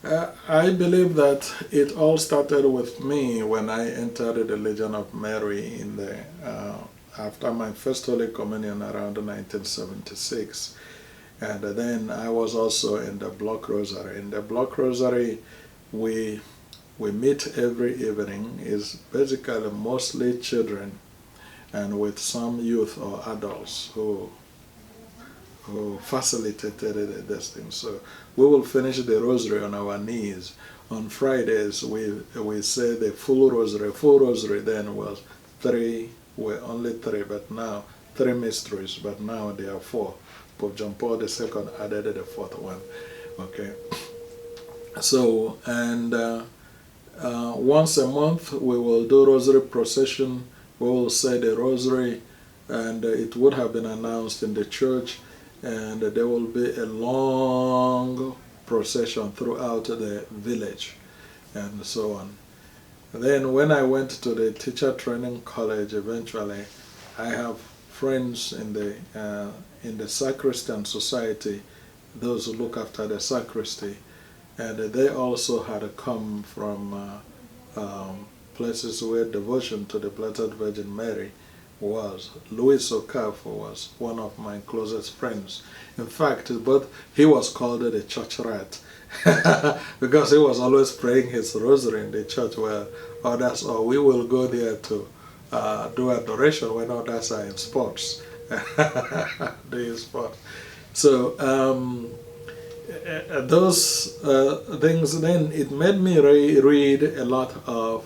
I believe that it all started with me when I entered the Legion of Mary in the after my first Holy Communion around 1976. And then I was also in the Block Rosary. In the Block Rosary, we we meet every evening. Is basically mostly children and with some youth or adults who facilitated this thing. So we will finish the rosary on our knees. On Fridays, we say the full rosary. Full rosary then was three, were only three, but now three mysteries, but now there are four. Pope John Paul II added the fourth one. Okay. So, and once a month we will do rosary procession. We will say the rosary, and it would have been announced in the church, and there will be a long procession throughout the village and so on. Then when I went to the teacher training college eventually, I have friends in the sacristan society, those who look after the sacristy, and they also had come from places where devotion to the Blessed Virgin Mary was. Louis Okafor was one of my closest friends. In fact, but he was called the church rat because he was always praying his rosary in the church where others, or we will go there to do adoration when others are in sports, doing sports. So those things, then it made me read a lot of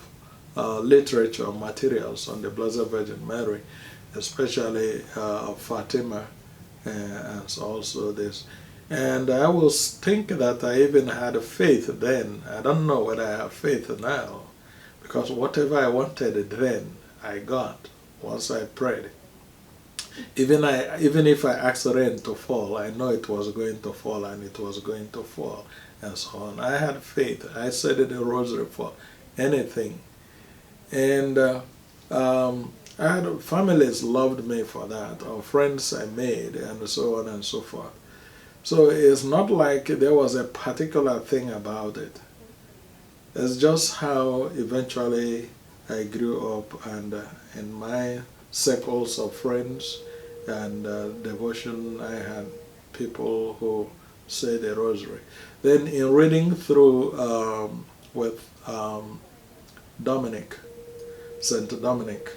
literature materials on the Blessed Virgin Mary, especially of Fatima, and also this. And I was thinking that I even had faith then. I don't know whether I have faith now, because whatever I wanted then, I got once I prayed. Even if I asked rain to fall, I know it was going to fall, and it was going to fall, and so on. I had faith. I said the rosary for anything. And I had families loved me for that, or friends I made, and so on and so forth. So it's not like there was a particular thing about it. It's just how eventually I grew up, and in my circles of friends and devotion, I had people who say the rosary. Then in reading through with Dominic, Saint Dominic,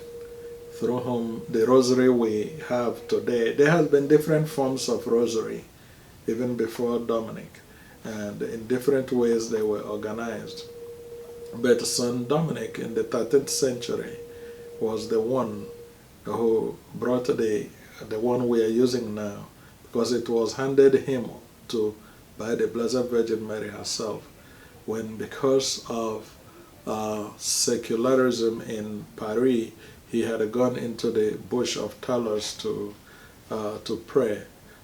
through whom the rosary we have today, there has been different forms of rosary even before Dominic, and in different ways they were organized. But Saint Dominic in the 13th century was the one who brought the one we are using now, because it was handed him to by the Blessed Virgin Mary herself, when because of secularism in Paris, he had gone into the bush of Talos to pray,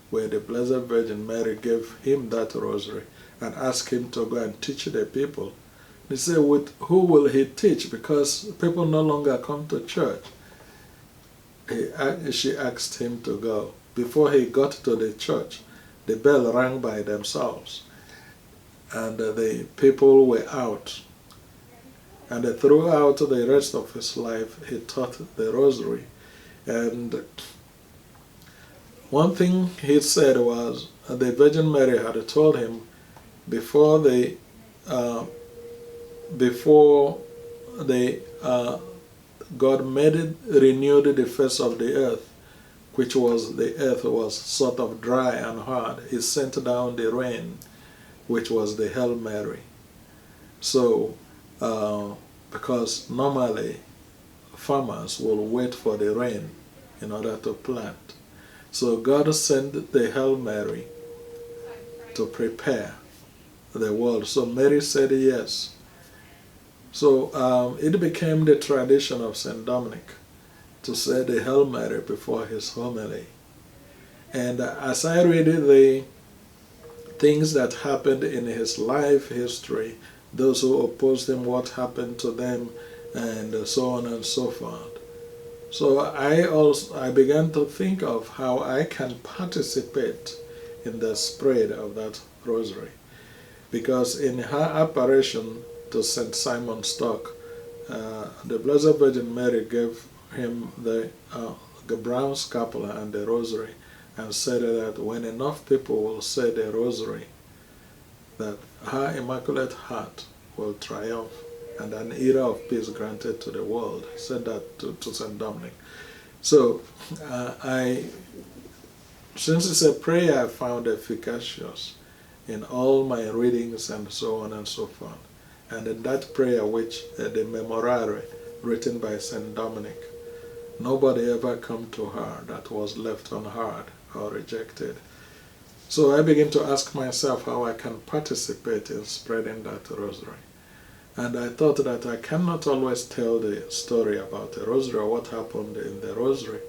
where the Blessed Virgin Mary gave him that rosary and asked him to go and teach the people. He said, with who will he teach? Because people no longer come to church. She asked him to go. Before he got to the church, the bell rang by themselves, and the people were out. And throughout the rest of his life, he taught the rosary. And one thing he said was the Virgin Mary had told him before they God made it, renewed the face of the earth, which was the earth was sort of dry and hard. He sent down the rain, which was the Hail Mary. So, because normally farmers will wait for the rain in order to plant. So God sent the Hail Mary to prepare the world. So Mary said yes. So it became the tradition of St. Dominic to say the Hail Mary before his homily. And as I read the things that happened in his life history, those who opposed him, what happened to them, and so on and so forth. So I began to think of how I can participate in the spread of that rosary. because in her apparition to St. Simon Stock, the Blessed Virgin Mary gave him the brown scapular and the rosary, and said that when enough people will say the rosary, that her Immaculate Heart will triumph and an era of peace granted to the world. He said that to St. Dominic. So since it's a prayer I found efficacious in all my readings and so on and so forth, and in that prayer which the Memorare written by St. Dominic, nobody ever come to her that was left unheard or rejected. So I begin to ask myself how I can participate in spreading that rosary. And I thought that I cannot always tell the story about the rosary or what happened in the rosary,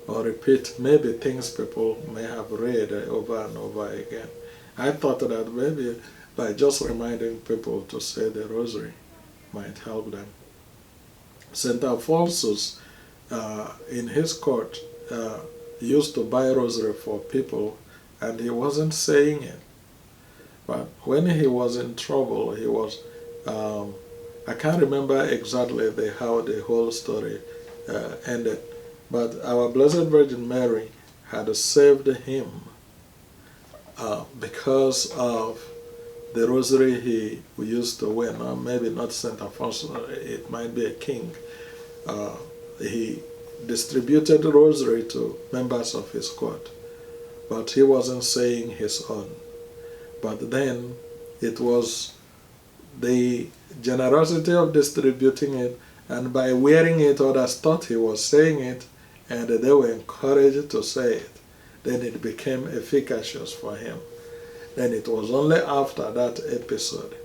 or repeat maybe things people may have read over and over again. I thought that maybe by just reminding people to say the rosary might help them. St. Alphonsus, in his court, used to buy rosary for people, and he wasn't saying it. But when he was in trouble, he was, I can't remember exactly how the whole story ended, but our Blessed Virgin Mary had saved him because of the rosary he used to wear. Now, maybe not St. Alphonsus, it might be a king. He distributed the rosary to members of his court, but he wasn't saying his own. But then it was the generosity of distributing it, and by wearing it, others thought he was saying it, and they were encouraged to say it. Then it became efficacious for him. Then it was only after that episode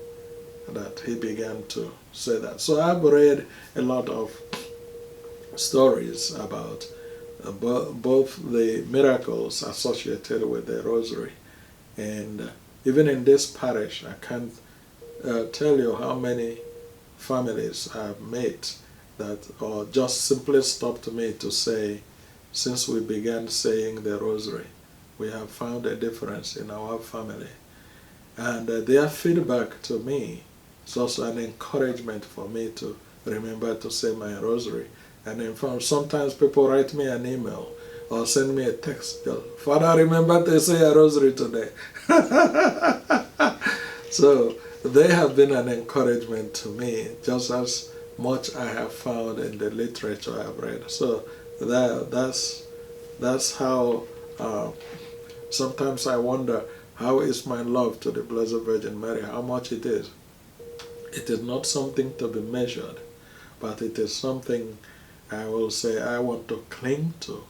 that he began to say that. So I've read a lot of stories about both the miracles associated with the rosary, and even in this parish, I can't tell you how many families I've met that or just simply stopped me to say, since we began saying the rosary, we have found a difference in our family. And their feedback to me is also an encouragement for me to remember to say my rosary. And in fact, sometimes people write me an email or send me a text, Father, remember to say a rosary today. So they have been an encouragement to me, just as much I have found in the literature I've read. So that's how sometimes I wonder, how is my love to the Blessed Virgin Mary, how much it is. It is not something to be measured, but it is something I will say I want to cling to,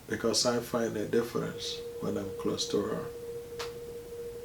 because I find a difference when I'm close to her.